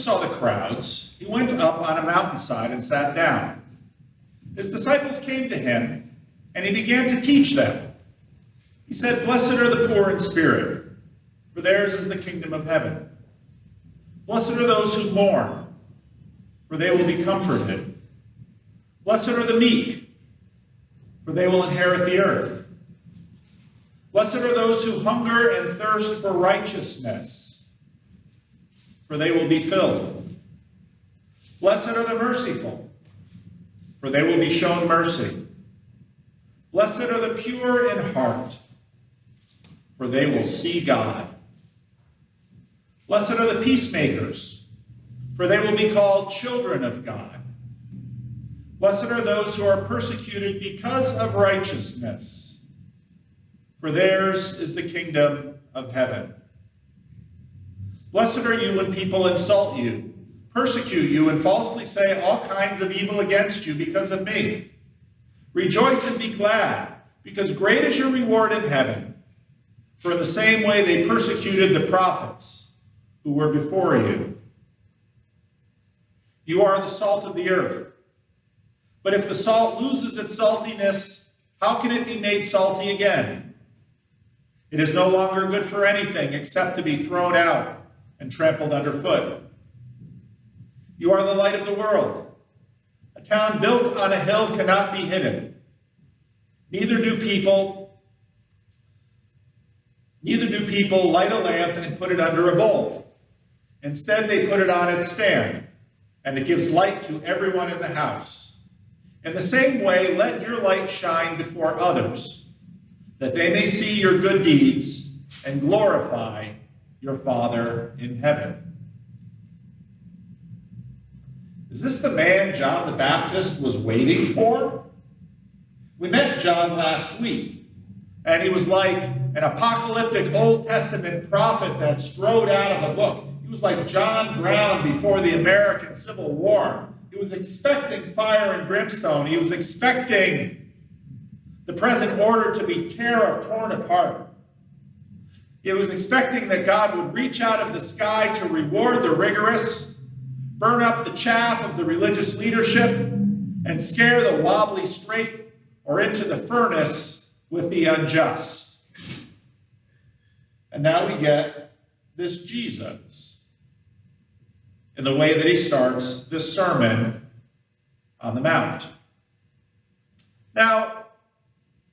Jesus saw the crowds, he went up on a mountainside and sat down. His disciples came to him, and he began to teach them. He said, "Blessed are the poor in spirit, for theirs is the kingdom of heaven. Blessed are those who mourn, for they will be comforted. Blessed are the meek, for they will inherit the earth. Blessed are those who hunger and thirst for righteousness, for they will be filled. Blessed are the merciful, for they will be shown mercy. Blessed are the pure in heart, for they will see God. Blessed are the peacemakers, for they will be called children of God. Blessed are those who are persecuted because of righteousness, for theirs is the kingdom of heaven. Blessed are you when people insult you, persecute you, and falsely say all kinds of evil against you because of me. Rejoice and be glad, because great is your reward in heaven. For in the same way they persecuted the prophets who were before you. You are the salt of the earth. But if the salt loses its saltiness, how can it be made salty again? It is no longer good for anything except to be thrown out and trampled underfoot. You are the light of the world. A town built on a hill cannot be hidden. Neither do people light a lamp and put it under a bowl. Instead, they put it on its stand, and it gives light to everyone in the house. In the same way, let your light shine before others, that they may see your good deeds and glorify your Father in heaven." Is this the man John the Baptist was waiting for? We met John last week, and he was like an apocalyptic Old Testament prophet that strode out of a book. He was like John Brown before the American Civil War. He was expecting fire and brimstone. He was expecting the present order to be torn apart. He was expecting that God would reach out of the sky to reward the rigorous, burn up the chaff of the religious leadership, and scare the wobbly straight or into the furnace with the unjust. And now we get this Jesus in the way that he starts this Sermon on the Mount. Now,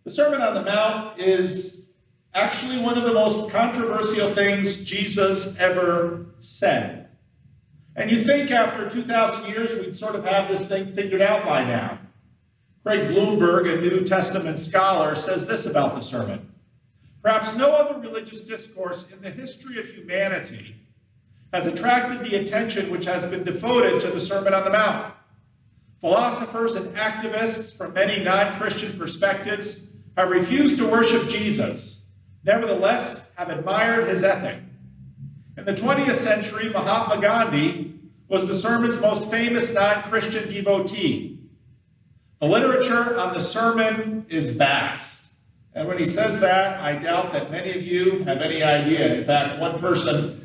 the Sermon on the Mount is actually one of the most controversial things Jesus ever said. And you'd think after 2,000 years we'd sort of have this thing figured out by now. Craig Bloomberg, a New Testament scholar, says this about the sermon. Perhaps no other religious discourse in the history of humanity has attracted the attention which has been devoted to the Sermon on the Mount. Philosophers and activists from many non-Christian perspectives have refused to worship Jesus, nevertheless have admired his ethic. In the 20th century, Mahatma Gandhi was the sermon's most famous non-Christian devotee. The literature on the sermon is vast. And when he says that, I doubt that many of you have any idea. In fact, one person,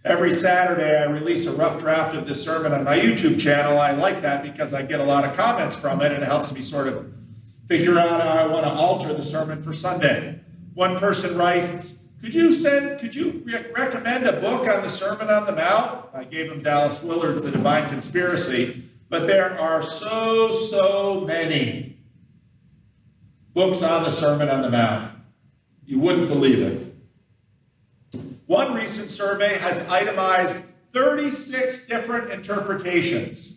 every Saturday I release a rough draft of this sermon on my YouTube channel. I like that because I get a lot of comments from it, and it helps me sort of figure out how I want to alter the sermon for Sunday. One person writes, could you recommend a book on the Sermon on the Mount? I gave him Dallas Willard's The Divine Conspiracy, but there are so many books on the Sermon on the Mount. You wouldn't believe it. One recent survey has itemized 36 different interpretations.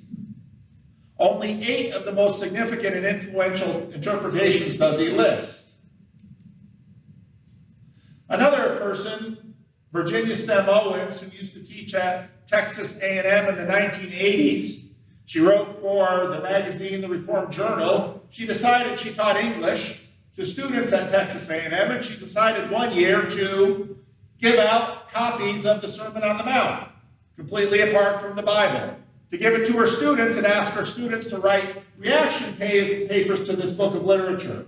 Only 8 of the most significant and influential interpretations does he list. Another person, Virginia Stem Owens, who used to teach at Texas A&M in the 1980s, she wrote for the magazine The Reformed Journal. She decided she taught English to students at Texas A&M, and she decided one year to give out copies of the Sermon on the Mount, completely apart from the Bible, to give it to her students and ask her students to write reaction papers to this book of literature.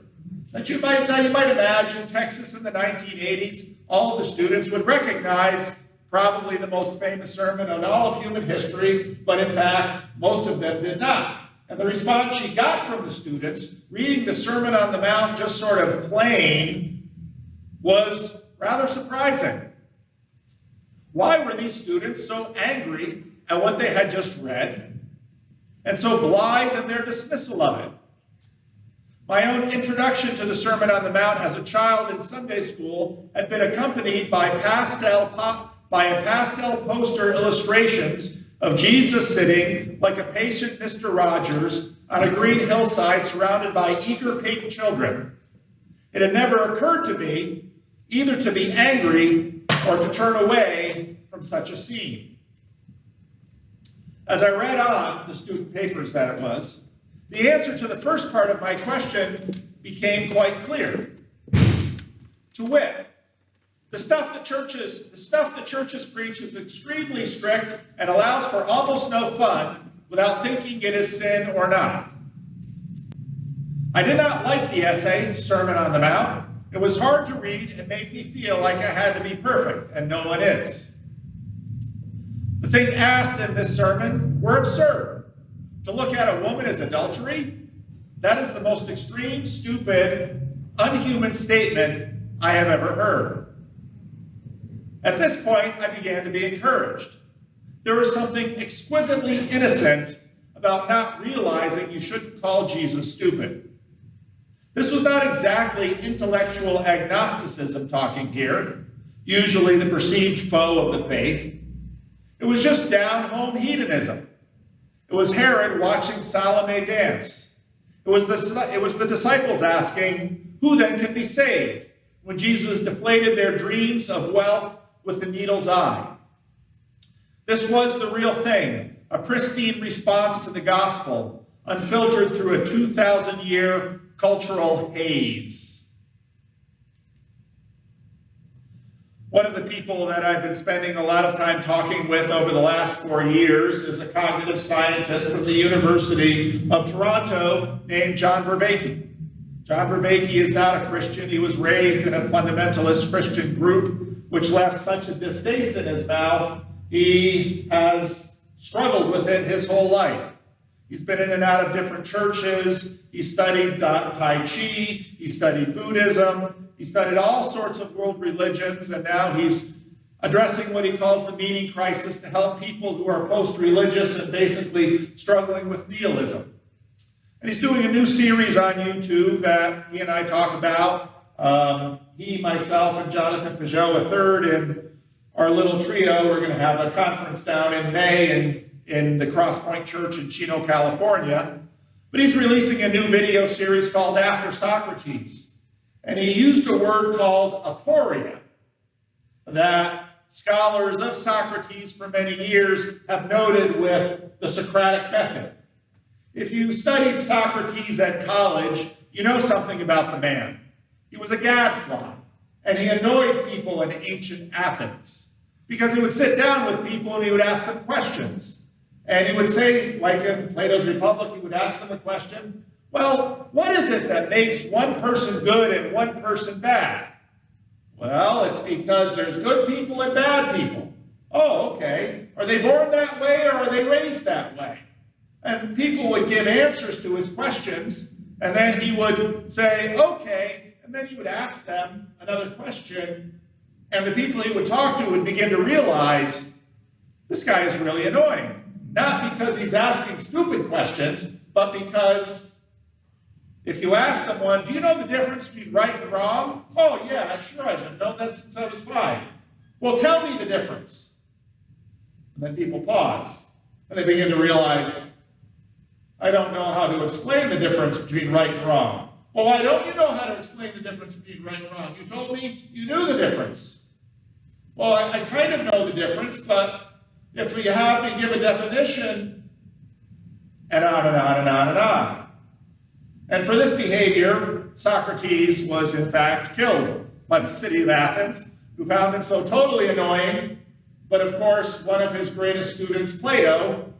That you might imagine Texas in the 1980s, all the students would recognize probably the most famous sermon in all of human history, but in fact, most of them did not. And the response she got from the students, reading the Sermon on the Mount just sort of plain, was rather surprising. Why were these students so angry at what they had just read, and so blithe in their dismissal of it? My own introduction to the Sermon on the Mount as a child in Sunday school had been accompanied by pastel poster illustrations of Jesus sitting like a patient Mr. Rogers on a green hillside surrounded by eager pink children. It had never occurred to me either to be angry or to turn away from such a scene. As I read on the student papers that it was, the answer to the first part of my question became quite clear. To wit, the stuff the churches preach is extremely strict and allows for almost no fun without thinking it is sin or not. I did not like the essay, Sermon on the Mount. It was hard to read and made me feel like I had to be perfect, and no one is. The things asked in this sermon were absurd. To look at a woman as adultery, that is the most extreme, stupid, unhuman statement I have ever heard. At this point, I began to be encouraged. There was something exquisitely innocent about not realizing you shouldn't call Jesus stupid. This was not exactly intellectual agnosticism talking here, usually the perceived foe of the faith. It was just down-home hedonism. It was Herod watching Salome dance. It was the disciples asking, who then can be saved, when Jesus deflated their dreams of wealth with the needle's eye. This was the real thing, a pristine response to the gospel, unfiltered through a 2,000-year cultural haze. One of the people that I've been spending a lot of time talking with over the last 4 years is a cognitive scientist from the University of Toronto named John Vervaeke. John Vervaeke is not a Christian. He was raised in a fundamentalist Christian group, which left such a distaste in his mouth, he has struggled with it his whole life. He's been in and out of different churches. He studied Tai Chi. He studied Buddhism. He studied all sorts of world religions, and now he's addressing what he calls the meaning crisis to help people who are post-religious and basically struggling with nihilism. And he's doing a new series on YouTube that he and I talk about. He, myself, and Jonathan Peugeot, a third in our little trio, we're going to have a conference down in May in the Cross Point Church in Chino, California. But he's releasing a new video series called After Socrates. And he used a word called aporia that scholars of Socrates for many years have noted with the Socratic method. If you studied Socrates at college, you know something about the man. He was a gadfly, and he annoyed people in ancient Athens because he would sit down with people and he would ask them questions. And he would say, like in Plato's Republic, he would ask them a question, well, what is it that makes one person good and one person bad? Well, it's because there's good people and bad people. Oh, okay. Are they born that way or are they raised that way? And people would give answers to his questions, and then he would say, okay, and then he would ask them another question, and the people he would talk to would begin to realize, this guy is really annoying. Not because he's asking stupid questions, but because if you ask someone, do you know the difference between right and wrong? Oh, yeah, sure, I've known that since I was 5. Well, tell me the difference. And then people pause, and they begin to realize, I don't know how to explain the difference between right and wrong. Well, why don't you know how to explain the difference between right and wrong? You told me you knew the difference. Well, I kind of know the difference, but if we have to give a definition, and on and on and on and on. And for this behavior, Socrates was in fact killed by the city of Athens, who found him so totally annoying. But of course, one of his greatest students, Plato,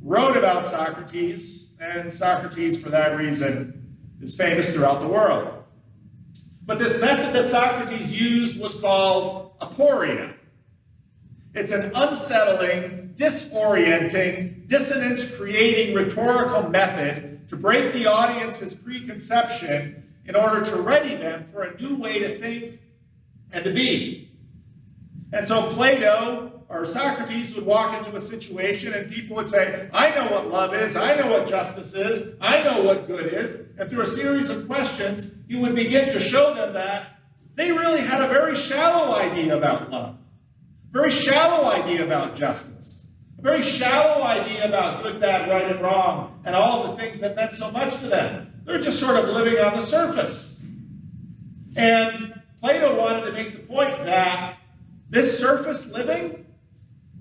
wrote about Socrates, and Socrates, for that reason, is famous throughout the world. But this method that Socrates used was called aporia. It's an unsettling, disorienting, dissonance-creating rhetorical method to break the audience's preconception in order to ready them for a new way to think and to be. And so Plato or Socrates would walk into a situation and people would say, I know what love is, I know what justice is, I know what good is. And through a series of questions, he would begin to show them that they really had a very shallow idea about love, a very shallow idea about justice, a very shallow idea about good, bad, right, and wrong, and all of the things that meant so much to them. They're just sort of living on the surface. And Plato wanted to make the point that this surface living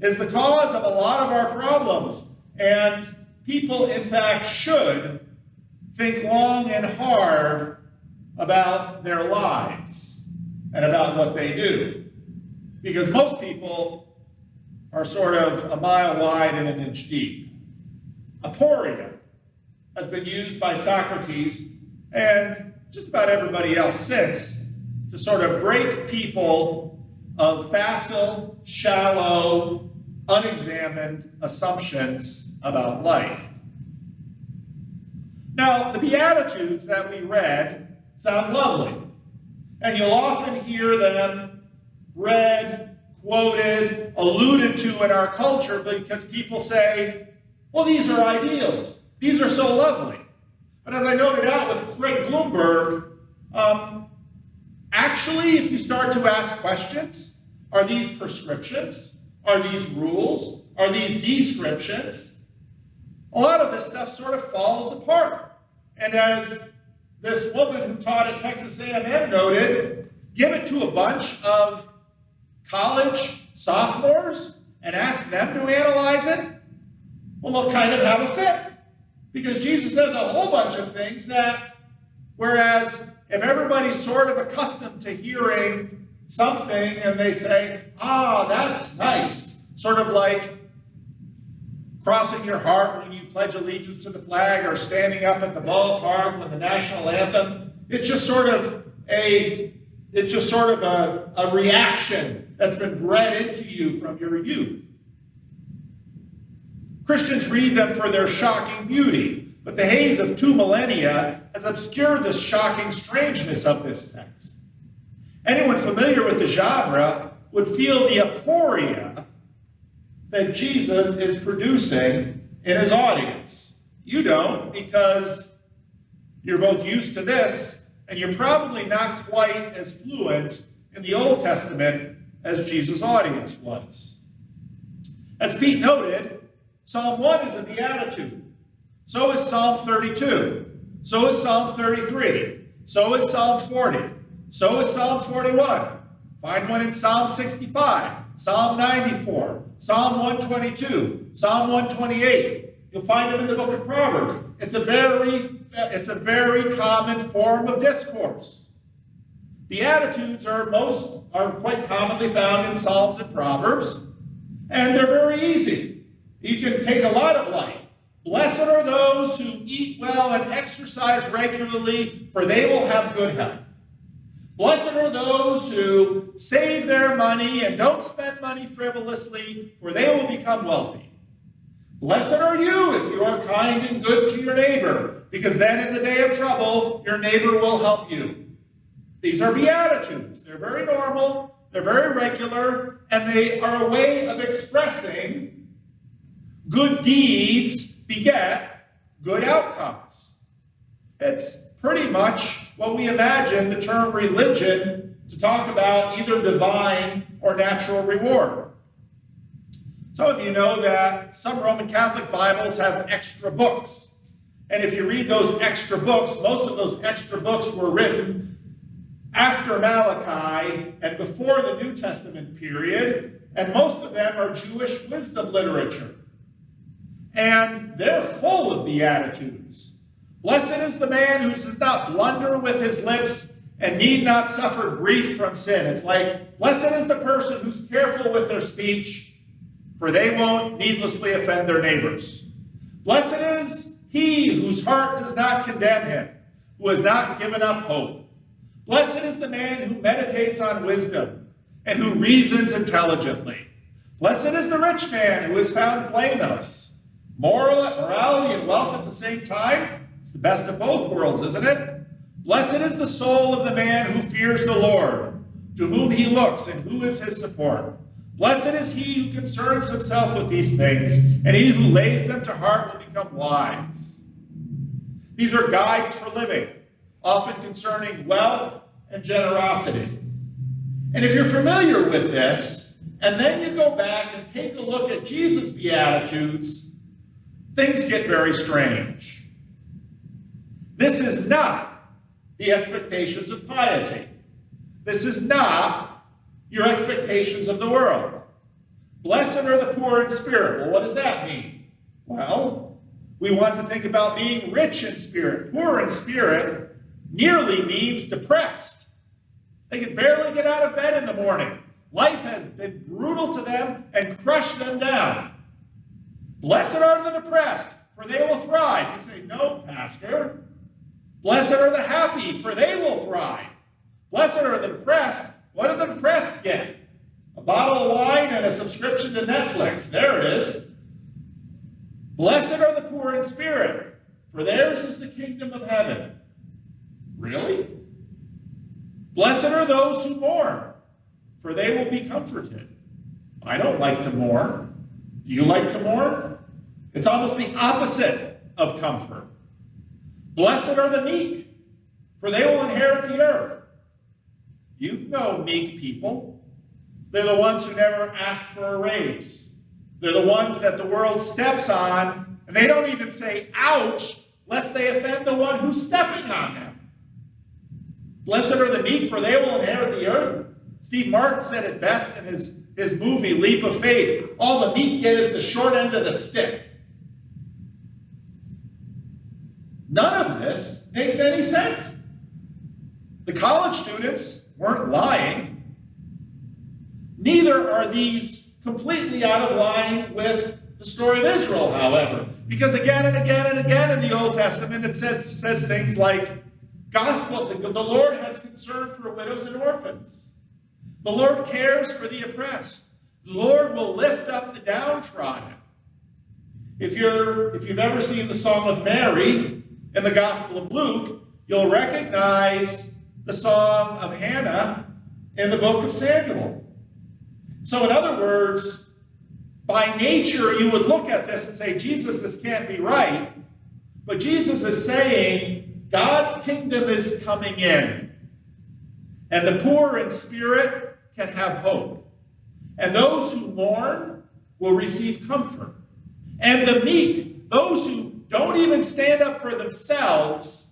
is the cause of a lot of our problems, and people, in fact, should think long and hard about their lives and about what they do. Because most people are sort of a mile wide and an inch deep. Aporia has been used by Socrates and just about everybody else since to sort of break people of facile, shallow, unexamined assumptions about life. Now, the Beatitudes that we read sound lovely, and you'll often hear them read, quoted, alluded to in our culture because people say, well, these are ideals. These are so lovely. But as I noted out with Craig Bloomberg, actually, if you start to ask questions, are these prescriptions? Are these rules? Are these descriptions? A lot of this stuff sort of falls apart. And as this woman who taught at Texas A&M noted, give it to a bunch of college sophomores and ask them to analyze it, well, they'll kind of have a fit. Because Jesus says a whole bunch of things that, whereas if everybody's sort of accustomed to hearing something and they say, that's nice, sort of like crossing your heart when you pledge allegiance to the flag or standing up at the ballpark when the national anthem, it's just sort of a reaction that's been bred into you from your youth. Christians read them for their shocking beauty, but the haze of 2 millennia has obscured the shocking strangeness of this text. Anyone familiar with the genre would feel the aporia that Jesus is producing in his audience. You don't, because you're both used to this, and you're probably not quite as fluent in the Old Testament as Jesus' audience was. As Pete noted, Psalm 1 is a beatitude. So is Psalm 32. So is Psalm 33. So is Psalm 40. So is Psalm 41. Find one in Psalm 65, Psalm 94, Psalm 122, Psalm 128. You'll find them in the book of Proverbs. It's a very common form of discourse. Beatitudes are quite commonly found in Psalms and Proverbs, and they're very easy. You can take a lot of life. Blessed are those who eat well and exercise regularly, for they will have good health. Blessed are those who save their money and don't spend money frivolously, for they will become wealthy. Blessed are you if you are kind and good to your neighbor, because then in the day of trouble, your neighbor will help you. These are Beatitudes. They're very normal, they're very regular, and they are a way of expressing good deeds beget good outcomes. It's pretty much what we imagine the term religion to talk about, either divine or natural reward. Some of you know that some Roman Catholic Bibles have extra books. And if you read those extra books, most of those extra books were written after Malachi and before the New Testament period, and most of them are Jewish wisdom literature. And they're full of Beatitudes. Blessed is the man who does not blunder with his lips and need not suffer grief from sin. It's like, blessed is the person who's careful with their speech, for they won't needlessly offend their neighbors. Blessed is he whose heart does not condemn him, who has not given up hope. Blessed is the man who meditates on wisdom and who reasons intelligently. Blessed is the rich man who is found blameless. Morality and wealth at the same time. It's the best of both worlds, isn't it? Blessed is the soul of the man who fears the Lord, to whom he looks and who is his support. Blessed is he who concerns himself with these things, and he who lays them to heart will become wise. These are guides for living, often concerning wealth and generosity. And if you're familiar with this, and then you go back and take a look at Jesus' Beatitudes, things get very strange. This is not the expectations of piety. This is not your expectations of the world. Blessed are the poor in spirit. Well, what does that mean? Well, we want to think about being rich in spirit. Poor in spirit nearly means depressed. They can barely get out of bed in the morning. Life has been brutal to them and crushed them down. Blessed are the depressed, for they will thrive. You say, no, Pastor. Blessed are the happy, for they will thrive. Blessed are the depressed. What do the depressed get? A bottle of wine and a subscription to Netflix. There it is. Blessed are the poor in spirit, for theirs is the kingdom of heaven. Really? Blessed are those who mourn, for they will be comforted. I don't like to mourn. Do you like to mourn? It's almost the opposite of comfort. Blessed are the meek, for they will inherit the earth. You know meek people. They're the ones who never ask for a raise. They're the ones that the world steps on, and they don't even say, ouch, lest they offend the one who's stepping on them. Blessed are the meek, for they will inherit the earth. Steve Martin said it best in his movie, Leap of Faith. All the meek get is the short end of the stick. None of this makes any sense. The college students weren't lying. Neither are these completely out of line with the story of Israel, however. Because again and again and again in the Old Testament, it says things like, the Lord has concern for widows and orphans. The Lord cares for the oppressed. The Lord will lift up the downtrodden. If you've ever seen the Song of Mary in the Gospel of Luke, you'll recognize the song of Hannah in the book of Samuel. So in other words, by nature, you would look at this and say, Jesus, this can't be right. But Jesus is saying, God's kingdom is coming in. And the poor in spirit can have hope. And those who mourn will receive comfort. And the meek, those who don't even stand up for themselves,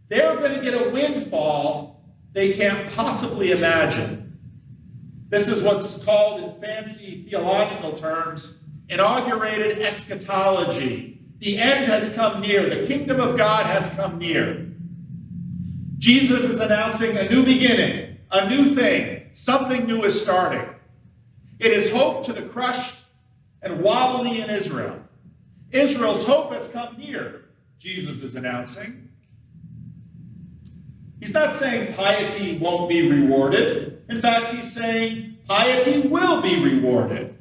they're going to get a windfall they can't possibly imagine. This is what's called, in fancy theological terms, inaugurated eschatology. The end has come near. The kingdom of God has come near. Jesus is announcing a new beginning, a new thing. Something new is starting. It is hope to the crushed and wobbly in Israel. Israel's hope has come near, Jesus is announcing. He's not saying piety won't be rewarded. In fact, he's saying piety will be rewarded.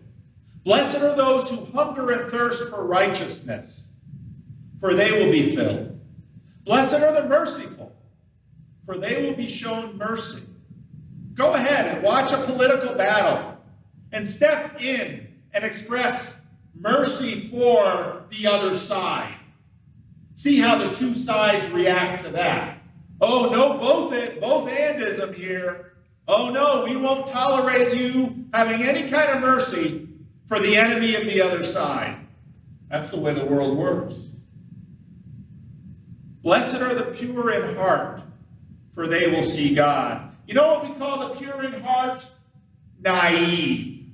Blessed are those who hunger and thirst for righteousness, for they will be filled. Blessed are the merciful, for they will be shown mercy. Go ahead and watch a political battle and step in and express mercy for the other side. See how the two sides react to that. Oh, no, both-andism here. Oh, no, we won't tolerate you having any kind of mercy for the enemy of the other side. That's the way the world works. Blessed are the pure in heart, for they will see God. You know what we call the pure in heart? Naive.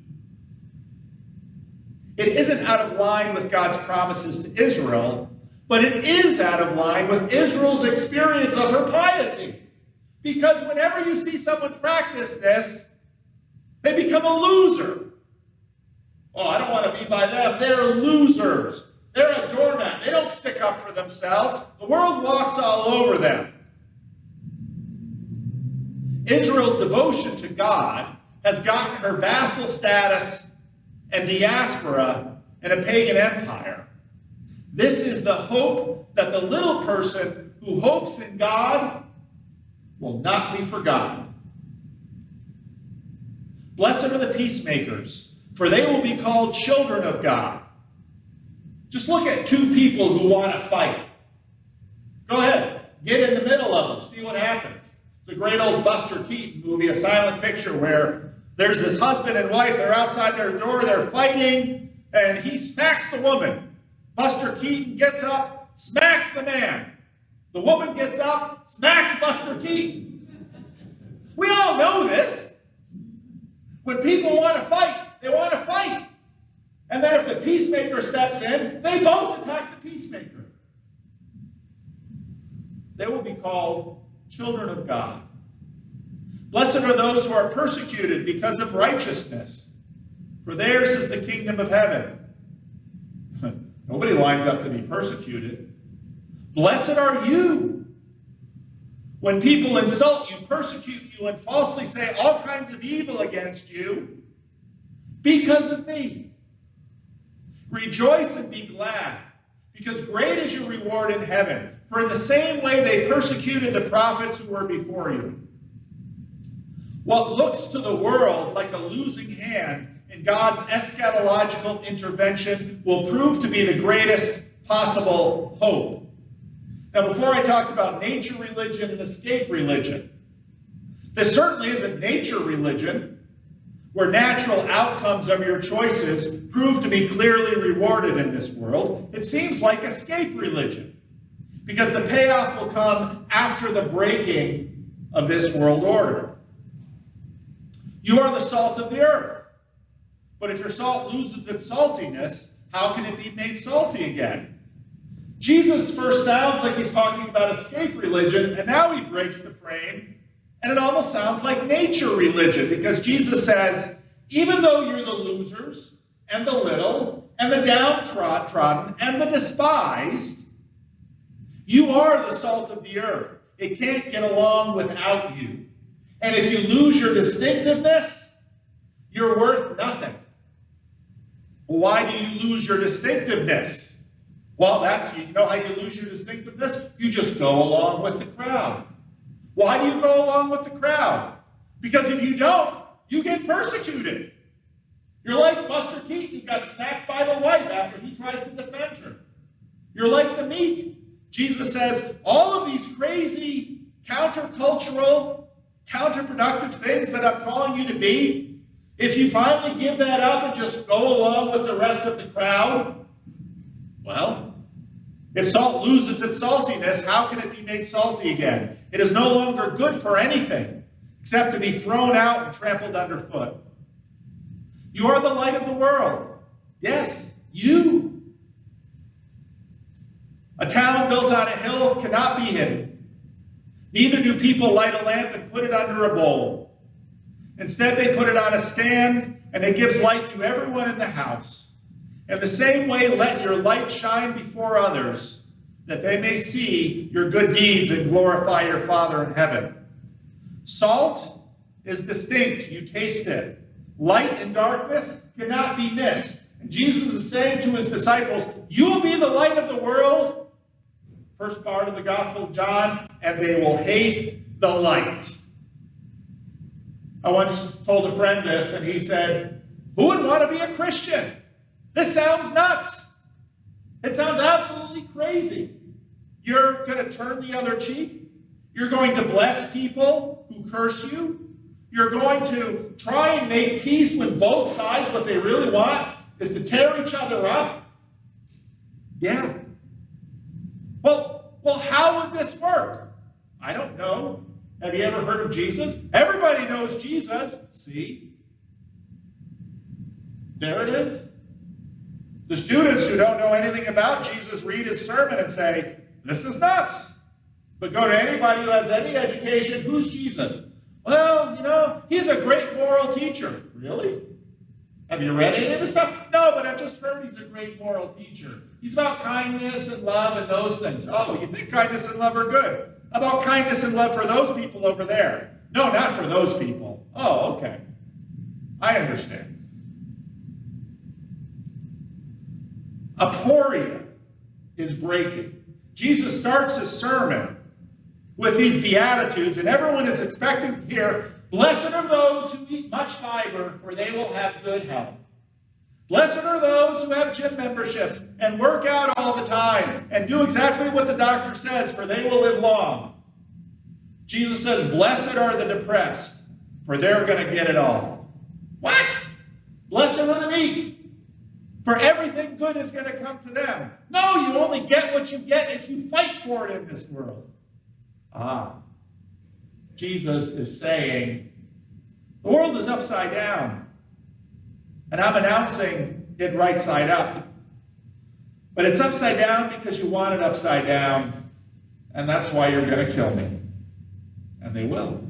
It isn't out of line with God's promises to Israel, but it is out of line with Israel's experience of her piety. Because whenever you see someone practice this, they become a loser. Oh, I don't want to be by them. They're losers. They're a doormat. They don't stick up for themselves. The world walks all over them. Israel's devotion to God has gotten her vassal status and diaspora in a pagan empire. This is the hope that the little person who hopes in God will not be forgotten. Blessed are the peacemakers, for they will be called children of God. Just look at two people who want to fight. Go ahead, get in the middle of them, see what happens. It's a great old Buster Keaton movie, a silent picture, where there's this husband and wife, they're outside their door, they're fighting, and he smacks the woman. Buster Keaton gets up, smacks the man. The woman gets up, smacks Buster Keaton. We all know this. When people want to fight, they want to fight. And then if the peacemaker steps in, they both attack the peacemaker. They will be called children of God. Blessed are those who are persecuted because of righteousness, for theirs is the kingdom of heaven. Nobody lines up to be persecuted. Blessed are you when people insult you, persecute you, and falsely say all kinds of evil against you because of me. Rejoice and be glad, because great is your reward in heaven. For in the same way they persecuted the prophets who were before you. What looks to the world like a losing hand in God's eschatological intervention will prove to be the greatest possible hope. Now, before I talked about nature religion and escape religion, this certainly isn't nature religion, where natural outcomes of your choices prove to be clearly rewarded in this world. It seems like escape religion, because the payoff will come after the breaking of this world order. You are the salt of the earth. But if your salt loses its saltiness, how can it be made salty again? Jesus first sounds like he's talking about escape religion, and now he breaks the frame, and it almost sounds like nature religion, because Jesus says, even though you're the losers, and the little, and the downtrodden, and the despised, you are the salt of the earth. It can't get along without you. And if you lose your distinctiveness, you're worth nothing. Why do you lose your distinctiveness? Well, you know how you lose your distinctiveness? You just go along with the crowd. Why do you go along with the crowd? Because if you don't, you get persecuted. You're like Buster Keaton, who got smacked by the wife after he tries to defend her. You're like the meek. Jesus says, all of these crazy, countercultural, counterproductive things that I'm calling you to be, if you finally give that up and just go along with the rest of the crowd, well, if salt loses its saltiness, how can it be made salty again? It is no longer good for anything except to be thrown out and trampled underfoot. You are the light of the world. Yes, you. A town built on a hill cannot be hidden. Neither do people light a lamp and put it under a bowl. Instead, they put it on a stand, and it gives light to everyone in the house. In the same way, let your light shine before others, that they may see your good deeds and glorify your Father in heaven. Salt is distinct. You taste it. Light and darkness cannot be missed. And Jesus is saying to his disciples, you will be the light of the world, first part of the Gospel of John, and they will hate the light. I once told a friend this, and he said, who would want to be a Christian? This sounds nuts. It sounds absolutely crazy. You're going to turn the other cheek. You're going to bless people who curse you. You're going to try and make peace with both sides. What they really want is to tear each other up. Yeah. Well, how would this work? I don't know. Have you ever heard of Jesus? Everybody knows Jesus. See? There it is. The students who don't know anything about Jesus read his sermon and say, this is nuts. But go to anybody who has any education, who's Jesus? Well, he's a great moral teacher. Really? Have you read any of his stuff? No, but I've just heard he's a great moral teacher. He's about kindness and love and those things. Oh, you think kindness and love are good? How about kindness and love for those people over there? No, not for those people. Oh, okay. I understand. Aporia is breaking. Jesus starts his sermon with these Beatitudes, and everyone is expecting to hear, "Blessed are those who eat much fiber, for they will have good health. Blessed are those who have gym memberships and work out all the time and do exactly what the doctor says, for they will live long." Jesus says, "Blessed are the depressed, for they're going to get it all." What? Blessed are the meek, for everything good is going to come to them. No, you only get what you get if you fight for it in this world. Jesus is saying, the world is upside down, and I'm announcing it right side up. But it's upside down because you want it upside down, and that's why you're going to kill me. And they will.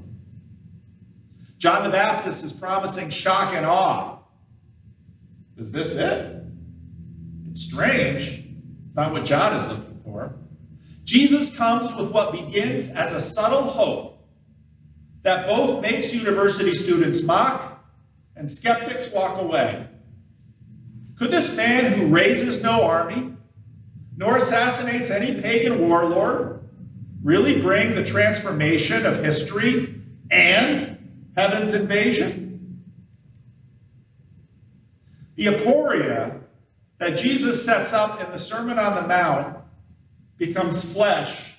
John the Baptist is promising shock and awe. Is this it? It's strange. It's not what John is looking for. Jesus comes with what begins as a subtle hope that both makes university students mock and skeptics walk away. Could this man who raises no army, nor assassinates any pagan warlord, really bring the transformation of history and heaven's invasion? The aporia that Jesus sets up in the Sermon on the Mount becomes flesh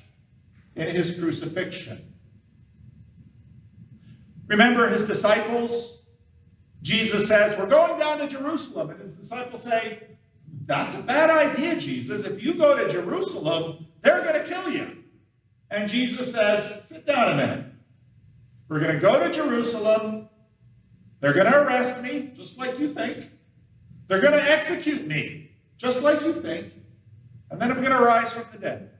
in his crucifixion. Remember his disciples? Jesus says, "We're going down to Jerusalem." And his disciples say, "That's a bad idea, Jesus. If you go to Jerusalem, they're going to kill you." And Jesus says, "Sit down a minute. We're going to go to Jerusalem. They're going to arrest me, just like you think. They're going to execute me, just like you think. And then I'm going to rise from the dead."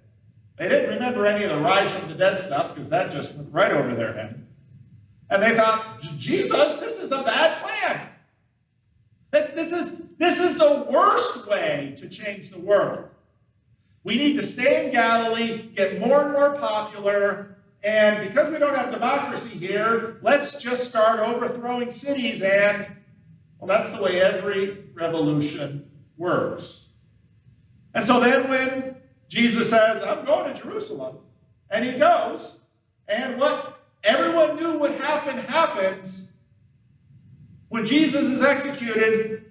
They didn't remember any of the rise from the dead stuff because that just went right over their head. And they thought, Jesus, this is a bad plan. This is the worst way to change the world. We need to stay in Galilee, get more and more popular, and because we don't have democracy here, let's just start overthrowing cities, and, well, that's the way every revolution works. And so then when Jesus says, "I'm going to Jerusalem," and he goes, and what everyone knew would happen happens. When Jesus is executed,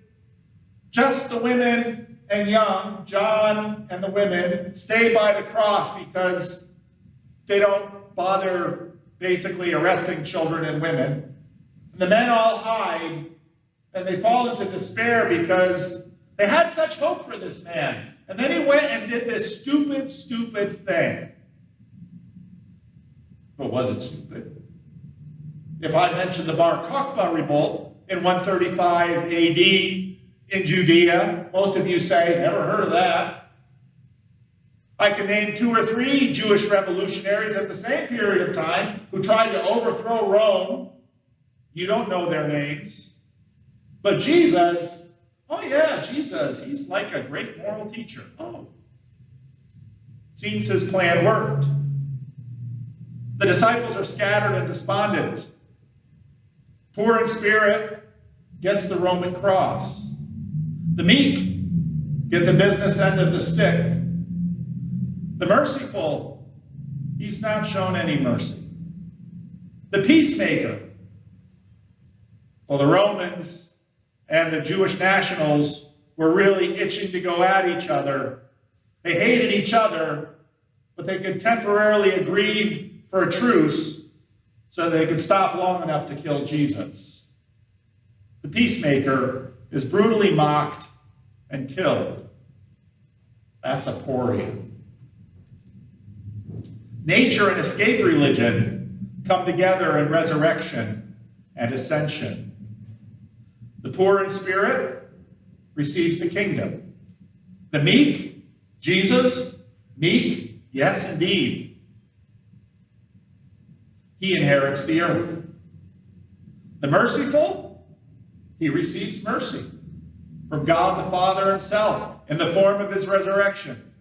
just the women and young, John and the women, stay by the cross because they don't bother basically arresting children and women. And the men all hide, and they fall into despair because they had such hope for this man. And then he went and did this stupid, stupid thing. But was it stupid? If I mentioned the Bar Kokhba revolt in 135 AD in Judea, most of you say, "Never heard of that." I can name 2 or 3 Jewish revolutionaries at the same period of time who tried to overthrow Rome. You don't know their names. But Jesus, oh yeah, Jesus, he's like a great moral teacher. Oh. Seems his plan worked. The disciples are scattered and despondent. Poor in spirit gets the Roman cross. The meek get the business end of the stick. The merciful, he's not shown any mercy. The peacemaker, well, the Romans and the Jewish nationals were really itching to go at each other. They hated each other, but they could temporarily agree for a truce so they could stop long enough to kill Jesus. The peacemaker is brutally mocked and killed. That's aporia. Nature and escape religion come together in resurrection and ascension. The poor in spirit receives the kingdom. The meek, Jesus, meek, yes indeed. He inherits the earth. The merciful, he receives mercy from God the Father himself in the form of his resurrection.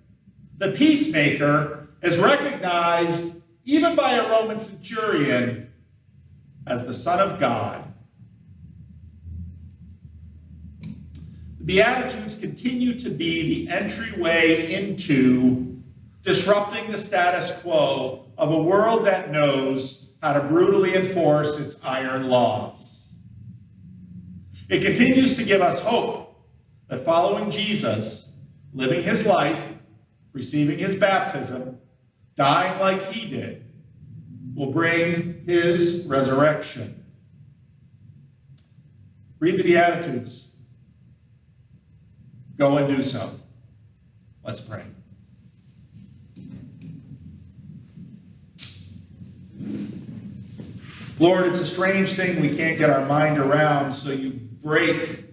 The peacemaker is recognized even by a Roman centurion as the Son of God. The Beatitudes continue to be the entryway into disrupting the status quo of a world that knows how to brutally enforce its iron laws. It continues to give us hope that following Jesus, living his life, receiving his baptism, dying like he did, will bring his resurrection. Read the Beatitudes. Go and do so. Let's pray. Lord, it's a strange thing we can't get our mind around, so you break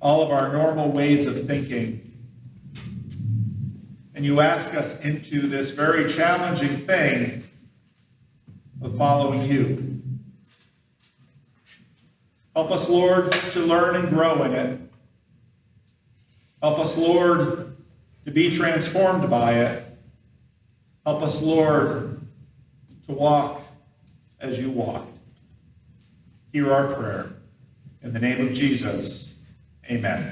all of our normal ways of thinking. And you ask us into this very challenging thing of following you. Help us, Lord, to learn and grow in it. Help us, Lord, to be transformed by it. Help us, Lord, to walk as you walked. Hear our prayer. In the name of Jesus, amen.